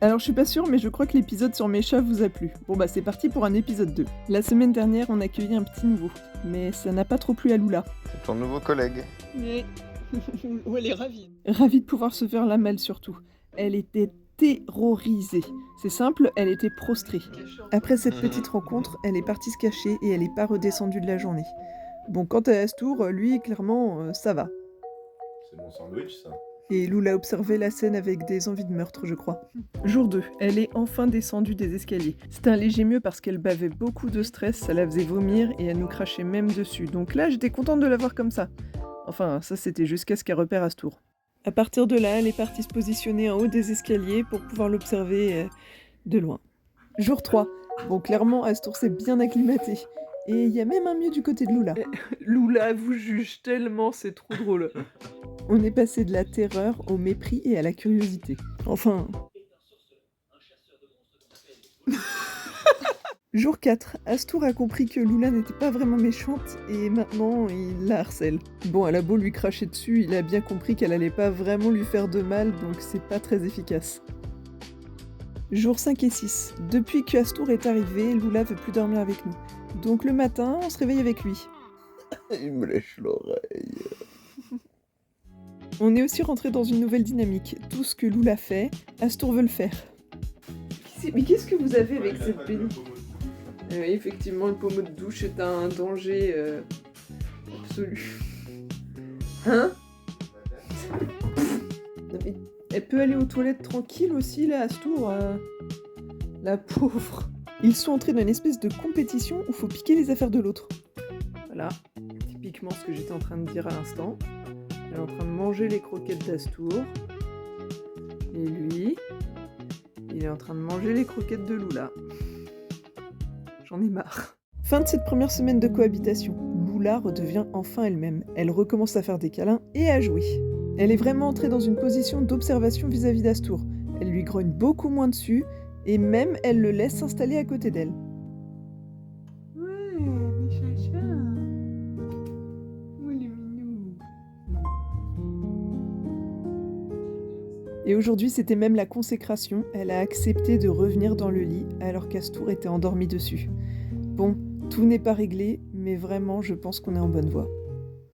Alors je suis pas sûre, mais je crois que l'épisode sur mes chats vous a plu. Bon bah c'est parti pour un épisode 2. La semaine dernière, on a accueilli un petit nouveau, mais ça n'a pas trop plu à Lula. C'est ton nouveau collègue. Mais oh, elle est ravie. Ravie de pouvoir se faire la malle surtout. Elle était terrorisée. C'est simple, elle était prostrée. Après cette petite rencontre, elle est partie se cacher et elle n'est pas redescendue de la journée. Bon, quant à Astour, lui, clairement, ça va. C'est mon sandwich, ça. Et Lula a observé la scène avec des envies de meurtre, je crois. Jour 2, elle est enfin descendue des escaliers. C'était un léger mieux parce qu'elle bavait beaucoup de stress, ça la faisait vomir et elle nous crachait même dessus. Donc là, j'étais contente de la voir comme ça. Enfin, ça c'était jusqu'à ce qu'elle repère Astour. À partir de là, elle est partie se positionner en haut des escaliers pour pouvoir l'observer de loin. Jour 3. Bon, clairement, Astour s'est bien acclimaté. Et il y a même un mieux du côté de Lula. Lula vous juge tellement, c'est trop drôle. On est passé de la terreur au mépris et à la curiosité. Enfin... Jour 4, Astour a compris que Lula n'était pas vraiment méchante et maintenant il la harcèle. Bon, elle a beau lui cracher dessus, il a bien compris qu'elle allait pas vraiment lui faire de mal, donc c'est pas très efficace. Jour 5 et 6. Depuis que Astour est arrivé, Lula veut plus dormir avec nous. Donc le matin, on se réveille avec lui. Il me lèche l'oreille. On est aussi rentré dans une nouvelle dynamique. Tout ce que Lula fait, Astour veut le faire. Mais qu'est-ce que vous avez avec cette pénible? Effectivement, le pommeau de douche est un danger absolu. Hein? Non, mais elle peut aller aux toilettes tranquille aussi, là, Astour. La pauvre. Ils sont entrés dans une espèce de compétition où faut piquer les affaires de l'autre. Voilà, typiquement ce que j'étais en train de dire à l'instant. Elle est en train de manger les croquettes d'Astour. Et lui, il est en train de manger les croquettes de Lula. J'en ai marre. Fin de cette première semaine de cohabitation. Lula redevient enfin elle-même. Elle recommence à faire des câlins et à jouer. Elle est vraiment entrée dans une position d'observation vis-à-vis d'Astour. Elle lui grogne beaucoup moins dessus et même elle le laisse s'installer à côté d'elle. Ouais, mes chachas. Oh, il est mignon. Et aujourd'hui, c'était même la consécration. Elle a accepté de revenir dans le lit alors qu'Astour était endormi dessus. Bon, tout n'est pas réglé, mais vraiment, je pense qu'on est en bonne voie.